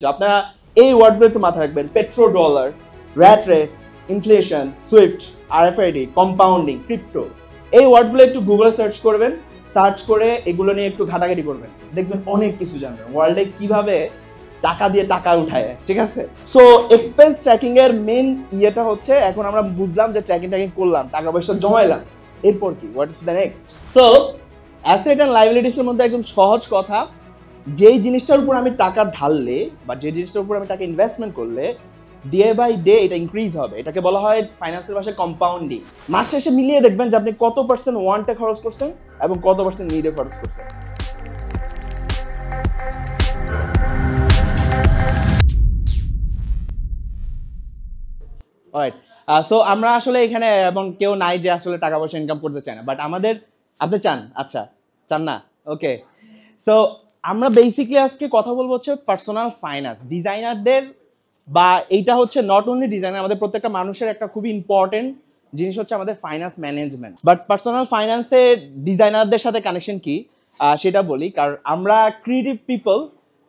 আপনারা এই ওয়ার্ডগুলো একটু মাথায় রাখবেন: petro dollar, rat race, inflation, Swift, RFID, compounding, crypto. এই ওয়ার্ডগুলো একটু গুগলে সার্চ করবেন, সার্চ করে এগুলো নিয়ে একটু ঘাটাঘাটি করবেন, দেখবেন অনেক কিছু জানবেন ওয়ার্ল্ডে কিভাবে টাকা দিয়ে টাকা উঠায়। ঠিক আছে, সো এক্সপেন্স ট্র্যাকিং এর মেইন ইয়েটা হচ্ছে, এখন আমরা বুঝলাম যে ট্র্যাকিং করলাম, টাকা পয়সা জমাইলাম, এরপর কি, what is the next? So asset and liabilities এর মধ্যে একদম সহজ কথা, যেই জিনিসটার উপর আমি টাকা ঢাললে বা যে জিনিসটার উপর আমি টাকা ইনভেস্টমেন্ট করলে ডে বাই ডে এটা ইনক্রিজ হবে, এটাকে বলা হয় ফাইন্যান্সের ভাষায় কম্পাউন্ডিং। মাস শেষে মিলিয়ে দেখবেন যে আপনি কত পার্সেন্ট ওয়ান্টে খরচ করছেন এবং কত পার্সেন্ট নিডে খরচ করছেন। অলরাইট, সো আমরা আসলে এখানে এবং কেউ নাই যে আসলে টাকা পয়সা ইনকাম করতে চায় না, বাট আমাদের, আপনি চান? আচ্ছা, চান না? ওকে, সো আমরা বেসিক্যালি আজকে কথা বলবো হচ্ছে পার্সোনাল ফাইন্যান্স। ডিজাইনারদের বা এইটা হচ্ছে নট অনলি ডিজাইনার, আমাদের প্রত্যেকটা মানুষের একটা খুবই ইম্পর্টেন্ট জিনিস হচ্ছে আমাদের ফাইন্যান্স ম্যানেজমেন্ট। বাট পার্সোনাল ফাইন্যান্সে ডিজাইনারদের সাথে কানেকশন কি সেটা বলি, কারণ আমরা ক্রিয়েটিভ পিপল,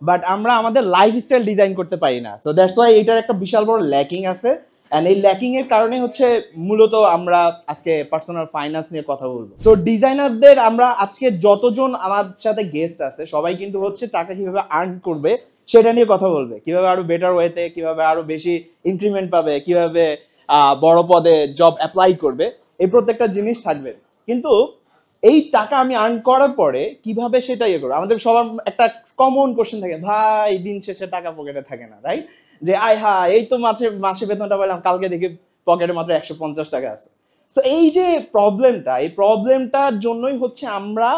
বাট আমরা আমাদের লাইফস্টাইল ডিজাইন করতে পারি না। সো দ্যাটস ওয়াই এটার একটা বিশাল বড় ল্যাকিং আছে, অ্যান্ড এই ল্যাকিং এর কারণে হচ্ছে মূলত আমরা আজকে পার্সোনাল ফাইন্যান্স নিয়ে কথা বলবো। তো ডিজাইনারদের আমরা আজকে যতজন আমার সাথে গেস্ট আছে সবাই কিন্তু হচ্ছে টাকা কিভাবে আর্ন করবে সেটা নিয়ে কথা বলবে, কিভাবে আরো বেটার ওয়েতে, কিভাবে আরো বেশি ইনক্রিমেন্ট পাবে, কিভাবে বড় পদে জব অ্যাপ্লাই করবে, এই প্রত্যেকটা জিনিস থাকবে। কিন্তু এই টাকা আমি আর্ন করার পরে কিভাবে সেটা ইয়ে করবো, আমাদের সবার একটা কমন কোশ্চেন থাকে, ভাই দিন শেষে টাকা পকেটে থাকে না, রাইট? যে আয় হা, এই তো মাসে বেতনটা পেলাম, কালকে দেখি পকেটে মাত্র 150 টাকা আছে। সো এই যে প্রবলেমটা, এই প্রবলেমটার জন্যই হচ্ছে আমরা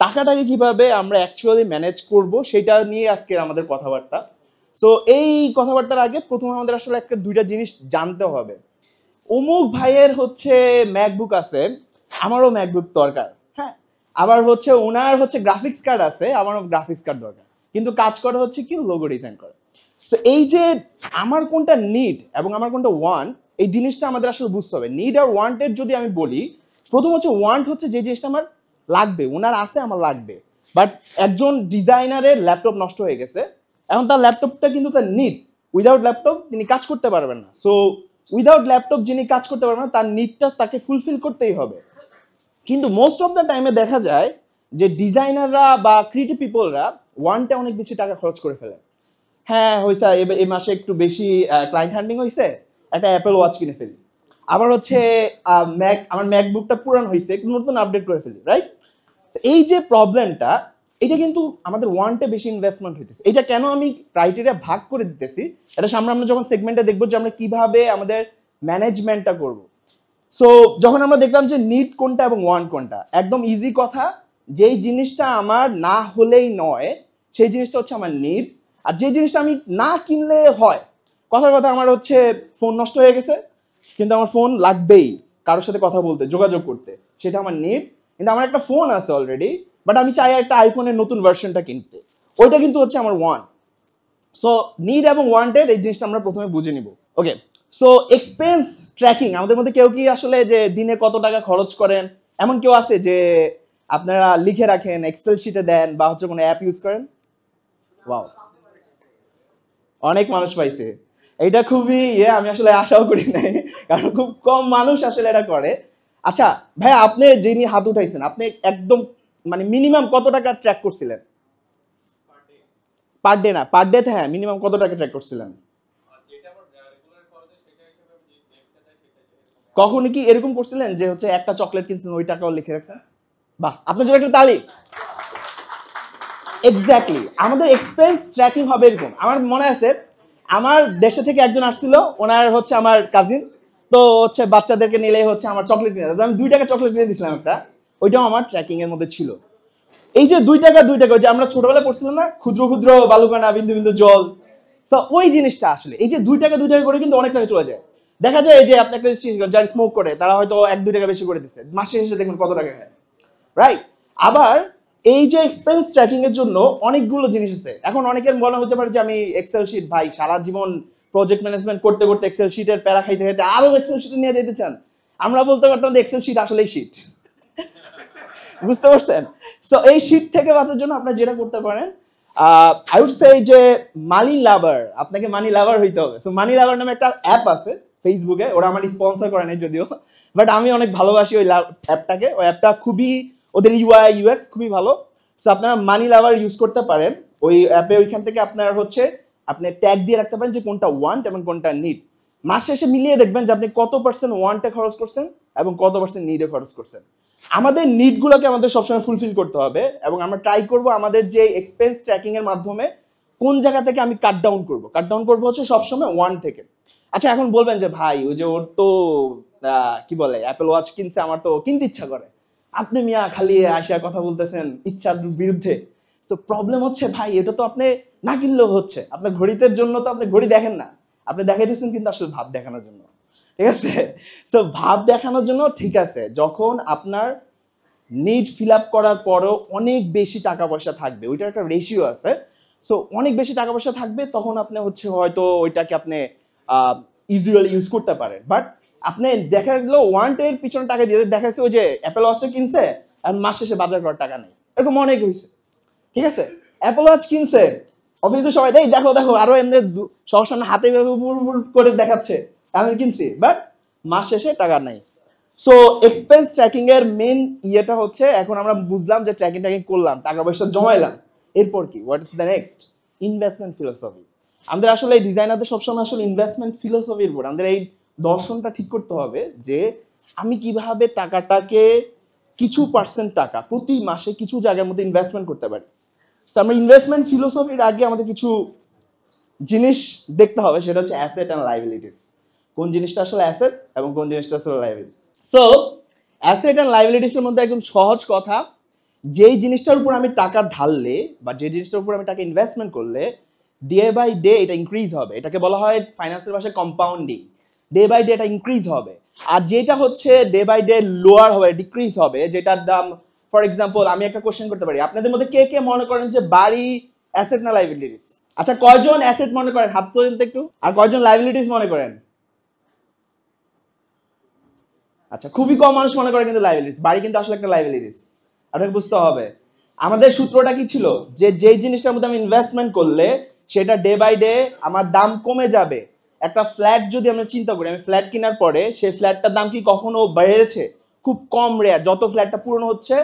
টাকাটাকে কিভাবে আমরা অ্যাকচুয়ালি ম্যানেজ করব সেটা নিয়ে আজকে আমাদের কথাবার্তা। সো এই কথাবার্তার আগে প্রথমে আমাদের আসলে একটা দুইটা জিনিস জানতে হবে। অমুক ভাইয়ের হচ্ছে ম্যাকবুক আছে, আমারও ম্যাকবুক দরকার, হ্যাঁ। আবার হচ্ছে ওনার হচ্ছে গ্রাফিক্স কার্ড আছে, আমারও গ্রাফিক্স কার্ড দরকার, কিন্তু কাজ করে হচ্ছে কি, লোগো ডিজাইন করে। তো এই যে আমার কোনটা নিড এবং আমার কোনটা ওয়ান্ট, এই জিনিসটা আমাদের আসলে বুঝতে হবে। নিড আর ওয়ান্টের যদি আমি বলি, প্রথম হচ্ছে ওয়ান্ট হচ্ছে যে জিনিসটা আমার লাগবে, ওনার আছে, আমার লাগবে। বাট একজন ডিজাইনারের ল্যাপটপ নষ্ট হয়ে গেছে, এখন তার ল্যাপটপটা কিন্তু তার নিড, উইদাউট ল্যাপটপ তিনি কাজ করতে পারবেন না। সো উইদাউট ল্যাপটপ যিনি কাজ করতে পারবেন না, তার নিডটা তাকে ফুলফিল করতেই হবে। কিন্তু মোস্ট অফ দ্য টাইমে দেখা যায় যে ডিজাইনাররা বা ক্রিয়েটিভ পিপলরা ওয়ানটা অনেক বেশি টাকা খরচ করে ফেলে। হ্যাঁ হয়েছে, এই মাসে একটু বেশি ক্লায়েন্ট হ্যান্ডিং হয়েছে, একটা অ্যাপেল ওয়াচ কিনে ফেলি। আবার হচ্ছে আমার ম্যাকবুকটা পুরান হয়েছে, একটু নতুন আপডেট করে ফেলি, রাইট? এই যে প্রবলেমটা, এটা কিন্তু আমাদের ওয়ানটে বেশি ইনভেস্টমেন্ট হইতেছে। এটা কেন আমি ক্রাইটেরিয়া ভাগ করে দিতেছি, এটা সামনে আমরা যখন সেগমেন্টে দেখবো যে আমরা কিভাবে আমাদের ম্যানেজমেন্টটা করব। সো যখন আমরা দেখলাম যে নিড কোনটা এবং ওয়ান্ট কোনটা, একদম ইজি কথা, যেই জিনিসটা আমার না হলেই নয় সেই জিনিসটা হচ্ছে আমার নিড। আর যে জিনিসটা আমি না কিনলে হয়, কথার কথা আমার হচ্ছে ফোন নষ্ট হয়ে গেছে, কিন্তু আমার ফোন লাগবেই কারোর সাথে কথা বলতে, যোগাযোগ করতে, সেটা আমার নিড। কিন্তু আমার একটা ফোন আছে অলরেডি, বাট আমি চাই একটা আইফোনের নতুন ভার্সনটা কিনতে, ওইটা কিন্তু হচ্ছে আমার ওয়ান্ট। সো নিড এবং ওয়ান্টেড এই জিনিসটা আমরা প্রথমে বুঝে নিব। ওকে, সো এক্সপেন্স ট্র্যাকিং, আমাদের মধ্যে কেউ কি আসলে যে দিনে কত টাকা খরচ করেন এমন কেউ আছে যে আপনারা লিখে রাখেন, এক্সেল শিটে দেন, বা হচ্ছে কোনো অ্যাপ ইউজ করেন? ওয়াও, অনেক মানুষ পাইছে। এটা খুবই আমি আসলে আশাও করি নাই, কারণ খুব কম মানুষ আসলে এটা করে। আচ্ছা ভাই, আপনি যিনি হাত উঠাইছেন, আপনি একদম মানে মিনিমাম কত টাকা ট্র্যাক করছিলেন? পার ডে না, পার ডেতে হ্যাঁ, মিনিমাম কত টাকা ট্র্যাক করছিলেন? কখনো কি এরকম করছিলেন যে হচ্ছে একটা চকলেট কিনছেন, ওই টাকাও লিখে রাখছেন? বাহ, আপনার জন্য একটা তালি। এক্স্যাক্টলি, আমাদের এক্সপেন্স ট্র্যাকিং হবে এরকম। আমার মনে আছে, আমার দেশে থেকে একজন আসছিল, ওনার হচ্ছে আমার কাজিন, তো হচ্ছে বাচ্চাদেরকে নিলেই হচ্ছে আমার চকলেট কিনে দিত, আমি 2 টাকা চকলেট কিনে দিয়েছিলাম একটা, ওইটাও আমার ট্র্যাকিং এর মধ্যে ছিল। এই যে 2 টাকা যে আমরা ছোটবেলায় পড়ছিলাম না, ক্ষুদ্র ক্ষুদ্র বালুকানা বিন্দু বিন্দু জল, তো ওই জিনিসটা আসলে এই যে 2 টাকা করে কিন্তু অনেক টাকা চলে যায়। দেখা যায় যে আপনি একটা যারা স্মোক করে তারা হয়তো 1-2 টাকা বেশি করে দিচ্ছে, মাসে শেষে দেখুন কত টাকা হয়, রাইট? আবার এই যে এক্সপেন্স ট্র্যাকিং এর জন্য অনেকগুলো জিনিস আছে। এখন অনেকের মনে হতে পারে যে আমি এক্সেল শিট, ভাই সারা জীবন প্রজেক্ট ম্যানেজমেন্ট করতে করতে এক্সেল শিটের প্যারা খাইতে খাইতে আরো এক্সেল শিট নিয়ে যেতে চান। আমরা বলতে পারতাম যে এক্সেল শিট আসলেই শিট, বুঝতে পারছেন? সো এই শীট থেকে বাঁচার জন্য আপনারা যেটা করতে পারেন, আই উড সে যে মানি লাভার, আপনাকে মানি লাভার হইতে হবে। সো মানি লাভার নামে একটা অ্যাপ আছে ফেসবুকে, ওরা আমার স্পন্সর করে নাই যদিও, বাট আমি অনেক ভালোবাসি ওই অ্যাপটাকে। ওই অ্যাপটা খুবই, ওদের ইউআই ইউএক্স খুবই ভালো। সো আপনারা মানি লাভার ইউজ করতে পারেন ওই অ্যাপে। ওইখান থেকে আপনার হচ্ছে আপনি ট্যাগ দিয়ে রাখতে পারেন যে কোনটা ওয়ান্ট এবং কোনটা নিড। মাস শেষে মিলিয়ে দেখবেন যে আপনি কত পার্সেন্ট ওয়ান্টে খরচ করছেন এবং কত পার্সেন্ট নিডে খরচ করছেন। আমাদের নিডগুলোকে আমাদের সবসময় ফুলফিল করতে হবে এবং আমরা ট্রাই করব আমাদের যে এক্সপেন্স ট্র্যাকিং এর মাধ্যমে কোন জায়গা থেকে আমি কাট ডাউন করবো হচ্ছে সবসময় ওয়ান থেকে। আচ্ছা এখন বলবেন যে ভাই ওই যে ওর তো কি বলে অ্যাপল ওয়াচ কিনছে, আমার তো কিনতে ইচ্ছা করে, আপনি মিয়া খালি আসিয়া কথা বলতেছেন ইচ্ছার বিরুদ্ধে। সো প্রবলেম হচ্ছে ভাই এটা তো আপনি না কিনলেও হচ্ছে, আপনার ঘড়িতে জন্য তো আপনি ঘড়ি দেখেন না, আপনি দেখাইতেছেন কিন্তু আসলে ভাব দেখানোর জন্য, ঠিক আছে? সো ভাব দেখানোর জন্য ঠিক আছে, যখন আপনার নিড ফিল আপ করার পরেও অনেক বেশি টাকা পয়সা থাকবে, ওইটার একটা রেশিও আছে। সো অনেক বেশি টাকা পয়সা থাকবে তখন আপনি হচ্ছে হয়তো ওইটাকে আপনি ইউজুয়ালি ইউজ করতে পারেন। বাট আপনি দেখা গেলো ওয়ান্টের পিছনে টাকা দিয়ে দেখাচ্ছে ওই যে অ্যাপেল ওয়াচটা কিনছে আর মাস শেষে বাজার করার টাকা নেই, এরকম অনেক হয়েছে, ঠিক আছে? অ্যাপল ওয়াচ কিনছে, অফিসে সবাই দেখ দেখো দেখো আরো এমনি সবার সামনে হাতে করে দেখাচ্ছে আমি কিনছি, বাট মাস শেষে টাকা নাই। সো এক্সপেন্স ট্র্যাকিং এর মেন ইয়েটা হচ্ছে, এখন আমরা বুঝলাম যে ট্র্যাকিং করলাম, টাকা পয়সা জমাইলাম, এরপর কি, what is the next? Investment philosophy. আমাদের আসলে এই ডিজাইনারদের সবসময় আসলে ইনভেস্টমেন্ট ফিলোসফির উপর আমাদের এই দর্শনটা ঠিক করতে হবে যে আমি কিভাবে টাকাটাকে কিছু পার্সেন্ট টাকা প্রতি মাসে কিছু জায়গার মধ্যে ইনভেস্টমেন্ট করতে পারি। তো আমরা ইনভেস্টমেন্ট ফিলোসফির আগে আমাদের কিছু জিনিস দেখতে হবে, সেটা হচ্ছে অ্যাসেট অ্যান্ড লাইবিলিটিস। কোন জিনিসটা আসলে অ্যাসেট এবং কোন জিনিসটা আসলে লাইবিলিটিস। সো অ্যাসেট অ্যান্ড লাইবিলিটিসের মধ্যে একদম সহজ কথা, যেই জিনিসটার উপর আমি টাকা ঢাললে বা যে জিনিসটার উপর আমি টাকা ইনভেস্টমেন্ট করলে ডে বাই ডে এটা ইনক্রিজ হবে, এটাকে বলা হয় ফাইন্যান্সের ভাষায় কম্পাউন্ডিং। ডে বাই ডে এটা ইনক্রিজ হবে। আর যেটা হচ্ছে ডে বাই ডে লোয়ার হবে, ডিক্রিজ হবে, যেটার দাম, ফর এক্সাম্পল আমি একটা কোশ্চেন করতে পারি, আপনাদের মধ্যে কে কে মনে করেন যে বাড়ি অ্যাসেট না লাইবিলিটিস? আচ্ছা কয়জন অ্যাসেট মনে করেন হাত তোলেন তো একটু, আর কয়জন লাইবিলিটিস মনে করেন? আচ্ছা খুবই কম মানুষ মনে করে কিন্তু লাইবিলিটিস। বাড়ি কিন্তু আসলে একটা লাইবিলিটিস, আপনাকে বুঝতে হবে। আমাদের সূত্রটা কি ছিল যে যেই জিনিসটার মধ্যে আমি ইনভেস্টমেন্ট করলে সেটা ডে বাই ডে আমার দাম কমে যাবে। একটা ফ্ল্যাট যদি আমরা চিন্তা করি, আমি ফ্ল্যাট কেনার পরে সেই ফ্ল্যাটটার দাম কি কখনো বেড়েছে? খুব কম রেয়ার, যত ফ্ল্যাটটা পুরনো হচ্ছে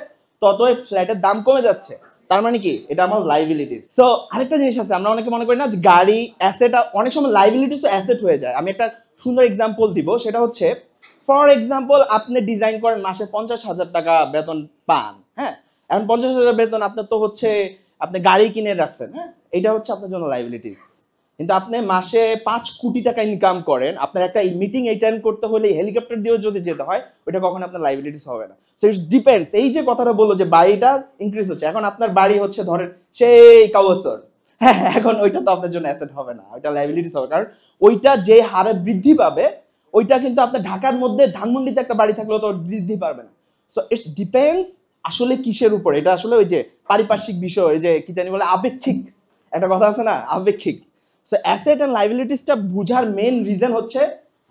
তত ফ্ল্যাটের দাম কমে যাচ্ছে। তার মানে কি এটা আমার লাইবিলিটিস। সো আরেকটা জিনিস আছে, আমরা অনেকে মনে করি না যে গাড়ি অ্যাসেট, অনেক সময় লাইবিলিটিস অ্যাসেট হয়ে যায়। আমি একটা সুন্দর এক্সাম্পল দিব, সেটা হচ্ছে ফর এক্সাম্পল আপনি ডিজাইন করেন, মাসে 50,000 টাকা বেতন পান, হ্যাঁ? এখন 50,000 বেতন আপনার তো হচ্ছে আপনি গাড়ি কিনে রাখছেন, হ্যাঁ, এটা হচ্ছে আপনার জন্য লাইবিলিটিস। কিন্তু আপনি মাসে 5 কোটি টাকা ইনকাম করেন, আপনার একটা মিটিং অ্যাটেন্ড করতে হলে হেলিকপ্টার দিয়েও যদি যেতে হয়, ওইটা কখনো আপনার লাইবিলিটিস হবে না। So it's depends. এই যে কথাটা বললো যে বাড়িটা ইনক্রিজ হচ্ছে, এখন আপনার বাড়ি হচ্ছে ধরেন সেই কাউসর, হ্যাঁ, এখন ওইটা তো আপনার জন্য অ্যাসেট হবে না, ওইটা লাইবিলিটিস হবে। কারণ ওইটা যে হারে বৃদ্ধি পাবে, ওইটা কিন্তু আপনার ঢাকার মধ্যে ধানমন্ডিতে একটা বাড়ি থাকলেও তো বৃদ্ধি পারবে না। সো ইটস ডিপেন্ডস আসলে কিসের উপর, এটা আসলে ওই যে পারিপার্শ্বিক বিষয়, ওই যে কি জানি বলে আপেক্ষিক, একটা কথা আছে না, আপেক্ষিক। সো অ্যাসেট অ্যান্ড লাইবিলিটিসটা বুঝার মেন রিজন হচ্ছে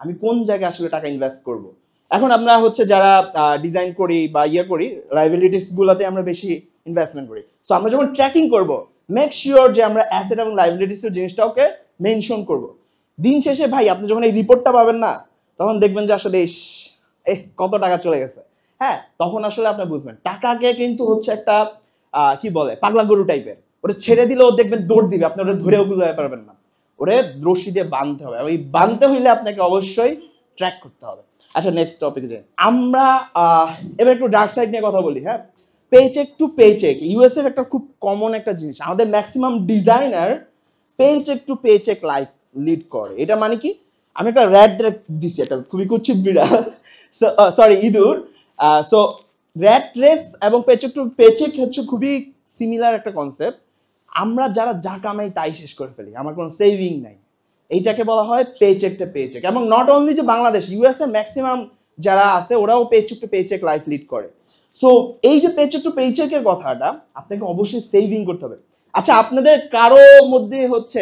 আমি কোন জায়গায় আসলে টাকা ইনভেস্ট করব। এখন আমরা হচ্ছে যারা ডিজাইন করি বা ইয়ে করি, লাইবিলিটিস গুলোতে আমরা বেশি ইনভেস্টমেন্ট করি। সো আমরা যখন ট্র্যাকিং করব, মেক শিওর যে আমরা অ্যাসেট এবং লাইবিলিটিসের জিনিসটাকে মেনশন করব। দিন শেষে ভাই আপনি যখন এই রিপোর্টটা পাবেন না, তখন দেখবেন যে আসলে কত টাকা চলে গেছে, হ্যাঁ, তখন আসলে আপনি বুঝবেন টাকাকে কিন্তু হচ্ছে একটা কি বলে পাগলা গরু টাইপের, ওটা ছেড়ে দিলেও দেখবেন দৌড় দিবে, আপনি ওটা ধরেও বুঝতে পারবেন না, ওরে রশি দিয়ে বাঁধতে হবে। ওই বাঁধতে হইলে আপনাকে অবশ্যই ট্র্যাক করতে হবে। আচ্ছা নেক্সট টপিকে যাই আমরা। এবার একটু ডার্ক সাইড নিয়ে কথা বলি, হ্যাঁ। পেচেক টু পেচেক ইউএস এর একটা খুব কমন একটা জিনিস, আমাদের maximum designer paycheck to paycheck life lead করে। এটা মানে কি, আমি একটা র্যাট দিছি, একটা খুবই কুচ্ছিত বিড়াল, সরি ইঁদুর। সো র্যাট রেস এবং পেচেক টু পেচেক হচ্ছে খুবই সিমিলার একটা কনসেপ্ট। আমরা যারা যা কামাই তাই শেষ করে ফেলি, আমার কোনো সেভিং নাই, এইটাকে বলা হয় পেচেক টু পেচেক। এবং নট অনলি যে বাংলাদেশ, ইউএসএ ম্যাক্সিমাম যারা আছে ওরাও paycheck to paycheck life lead করে। সো এই যে পেচেক টু পেচেকের কথাটা, আপনাকে অবশ্যই সেভিং করতে হবে। আচ্ছা আপনাদের কারো মধ্যে হচ্ছে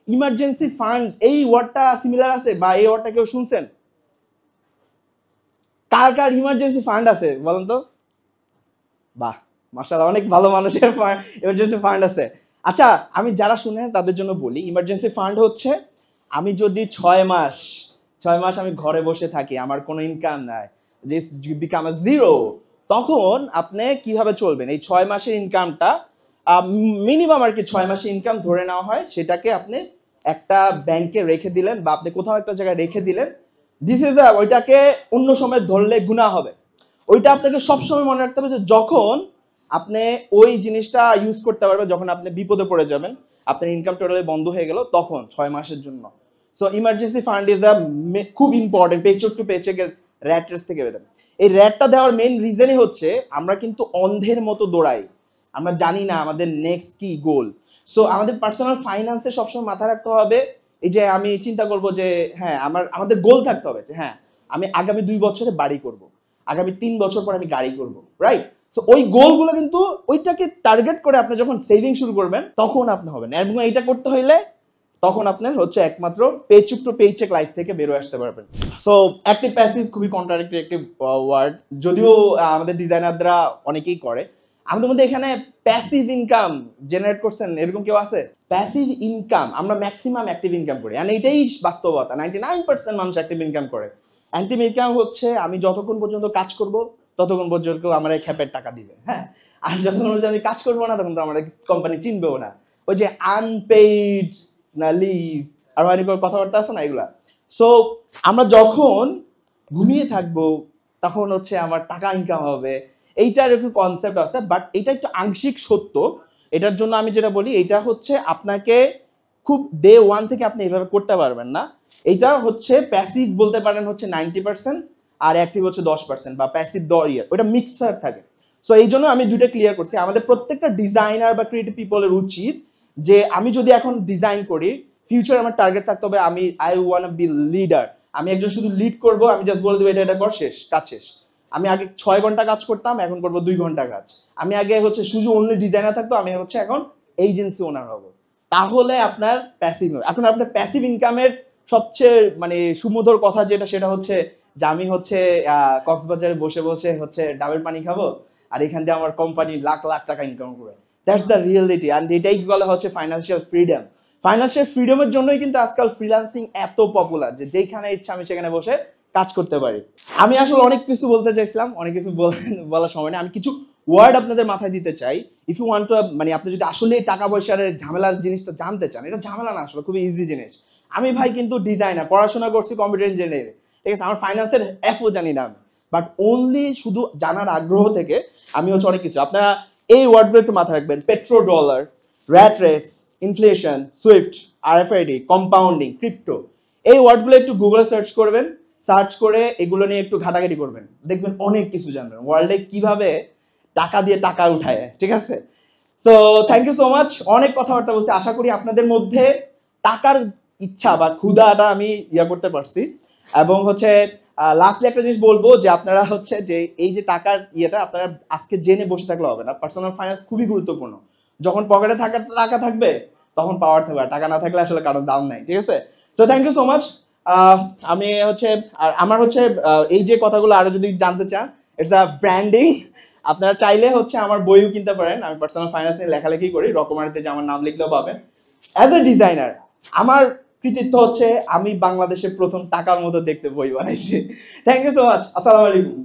ইমার্জেন্সি ফান্ড এই ওয়ার্ডটা সিমিলার আছে বা এই ওয়ার্ডটা কেউ শুনছেন? কার কার ইমার্জেন্সি ফান্ড আছে বলেন তো? বাহ মাশাআল্লাহ, অনেক ভালো মানুষের ইমার্জেন্সি ফান্ড আছে। আচ্ছা, আমি যারা শুনে তাদের জন্য বলি, ইমার্জেন্সি ফান্ড হচ্ছে আমি যদি 6 মাস আমি ঘরে বসে থাকি, আমার কোনো ইনকাম নাই, যে বিকাম আ জিরো, তখন আপনি কিভাবে চলবেন? এই 6 মাসের ইনকামটা মিনিমাম আর কি 6 মাসের ইনকাম ধরে নেওয়া হয়, সেটাকে আপনি একটা ব্যাংকে রেখে দিলেন বা আপনি কোথাও একটা জায়গায় রেখে দিলেন। দিস ইজ ওইটাকে অন্য সময় ধরলে গুনাহ হবে। ওইটা আপনাকে সবসময় মনে রাখতে হবে যে যখন আপনি ওই জিনিসটা ইউজ করতে পারবেন, যখন আপনি বিপদে পড়ে যাবেন, আপনার ইনকাম টোটালি বন্ধ হয়ে গেল, তখন 6 মাসের জন্য। সো ইমার্জেন্সি ফান্ড ইজ খুব ইম্পর্টেন্ট, পেচেক টু পেচেকের র্যাট রেস থেকে বেরোন। এই র্যাটটা দেওয়ার মেইন রিজনই হচ্ছে আমরা কিন্তু অন্ধের মতো দৌড়াই, আমরা জানি না আমাদের নেক্সট কি গোল। সো আমাদের পার্সোনাল ফাইন্যান্সে সবসময় মাথায় রাখতে হবে, এই যে আমি চিন্তা করব যে হ্যাঁ আমাদের গোল থাকতে হবে যে হ্যাঁ আমি আগামী 2 বছরে বাড়ি করব, আগামী 3 বছর পর আমি গাড়ি করব, রাইট? সো ওই গোলগুলো কিন্তু ওইটাকে টার্গেট করে আপনি যখন সেভিং শুরু করবেন তখন আপনি হবেন, এবং এইটা করতে হইলে তখন আপনার হচ্ছে একমাত্র পেচেক টু পেচেক লাইফ থেকে বেরোয় আসতে পারবেন। সো অ্যাক্টিভ প্যাসিভ খুবই কন্ট্রাডিক্টরি একটি ওয়ার্ড, যদিও আমাদের ডিজাইনাররা অনেকেই করে। আমাদের মধ্যে এখানে প্যাসিভ ইনকাম জেনারেট করছেন এরকম কেউ আছে? প্যাসিভ ইনকাম আমরা ম্যাক্সিমাম অ্যাক্টিভ ইনকাম করি, আর এটাই বাস্তবতা। 99% মানুষ অ্যাক্টিভ ইনকাম করে। অ্যাক্টিভ ইনকাম হচ্ছে আমি যতক্ষণ পর্যন্ত কাজ করব ততক্ষণ পর্যন্ত আমার এই খ্যাপের টাকা দিবে, হ্যাঁ। আর যতক্ষণ পর্যন্ত আমি কাজ করবো না তখন তো আমার কোম্পানি চিনবেও না। ওই যে আনপেইড না লিভ আর অনেক কথাবার্তা আছে না এগুলা। সো আমরা যখন ঘুমিয়ে থাকবো তখন হচ্ছে আমার টাকা ইনকাম হবে, এইটার একটু কনসেপ্ট আছে, বাট এটা একটু আংশিক সত্য। এটার জন্য আমি যেটা বলি, এটা হচ্ছে আপনাকে খুব ডে ওয়ান থেকে আপনি এইভাবে করতে পারবেন না। এইটা হচ্ছে প্যাসিভ বলতে পারেন হচ্ছে 90%, আর অ্যাক্টিভ হচ্ছে 10%, বা প্যাসিভ ওটা মিক্সার থাকে। সো এই জন্য আমি দুইটা ক্লিয়ার করছি। আমাদের প্রত্যেকটা ডিজাইনার বা ক্রিয়েটিভ পিপলের উচিত যে আমি যদি এখন ডিজাইন করি, ফিউচার আমার টার্গেট থাকতে হবে আমি আই ওয়ান্ট বি লিডার। আমি একজন শুধু লিড করব, আমি জাস্ট বলে দেবো এটা এটা কর, শেষ, কাজ শেষ। আমি আগে 6 ঘন্টা কাজ করতাম, এখন করবো 2 ঘন্টা কাজ। আমি আগে হচ্ছে শুধু অন্য ডিজাইনার থাকতো, আমি হচ্ছে এখন এজেন্সি ওনার হবো। তাহলে আপনার প্যাসিভ, এখন আপনার প্যাসিভ ইনকামের সবচেয়ে মানে সুমধুর কথা যেটা, সেটা হচ্ছে যে আমি হচ্ছে কক্সবাজারে বসে বসে হচ্ছে ডাবের পানি খাবো, আর এখান দিয়ে আমার কোম্পানি লাখ লাখ টাকা ইনকাম করবে। দ্যাটস দ্য রিয়েলিটি, অ্যান্ড এটাই বলা হচ্ছে ফাইন্যান্সিয়াল ফ্রিডম। ফাইন্যান্সিয়াল ফ্রিডমের জন্যই কিন্তু আজকাল ফ্রিল্যান্সিং এত পপুলার, যে যেখানে ইচ্ছা আমি সেখানে বসে কাজ করতে পারি। আমি আসলে অনেক কিছু বলতে চাইছিলাম, অনেক কিছু বলার সময় নেই। আমি কিছু ওয়ার্ড আপনাদের মাথায় দিতে চাই। ইফ ইউ ওয়ান্ট টু, মানে আপনি যদি আসলে টাকা পয়সার ঝামেলার জিনিসটা জানতে চান, এটা ঝামেলা না, আসলে খুবই ইজি জিনিস। আমি ভাই কিন্তু ডিজাইনার, পড়াশোনা করছি কম্পিউটার ইঞ্জিনিয়ারিং, ঠিক আছে, আমার ফাইন্যান্সের এফও জানি না আমি, বাট অনলি শুধু জানার আগ্রহ থেকে আমি হচ্ছে অনেক কিছু। আপনারা এই ওয়ার্ডগুলো একটু মাথায় রাখবেন: petro dollar, rat race, inflation, Swift, RFID, compounding, crypto. এই ওয়ার্ডগুলো একটু গুগলে সার্চ করবেন, সার্চ করে এগুলো নিয়ে একটু ঘাটাঘাটি করবেন, দেখবেন অনেক কিছু জানবেন ওয়ার্ল্ডে কিভাবে টাকা দিয়ে টাকা উঠায়, ঠিক আছে? So thank you so much. অনেক কথাবার্তা বলছি, আশা করি আপনাদের মধ্যে টাকার ইচ্ছা বা ক্ষুধাটা আমি করতে পারছি। এবং হচ্ছে লাস্টলি একটা জিনিস বলবো যে আপনারা হচ্ছে যে এই যে টাকার আপনারা আজকে জেনে বসে থাকলে হবে না। পার্সোনাল ফাইন্যান্স খুবই গুরুত্বপূর্ণ। যখন পকেটে টাকা থাকবে তখন পাওয়ার থাকবে, আর টাকা না থাকলে আসলে কারোর দাম নাই, ঠিক আছে? So thank you so much. আমি হচ্ছে আর আমার হচ্ছে এই যে কথাগুলো আরো যদি জানতে চান, ইটস আ ব্র্যান্ডিং। আপনারা চাইলে হচ্ছে আমার বইও কিনতে পারেন, আমি পার্সোনাল ফাইন্যান্স নিয়ে লেখালেখি করি, রকমারিতে যে আমার নাম লিখলেও পাবেন। অ্যাজ এ ডিজাইনার আমার কৃতিত্ব হচ্ছে আমি বাংলাদেশের প্রথম টাকার মতো দেখতে বই বানাইছি। Thank you so much. আসসালামু আলাইকুম।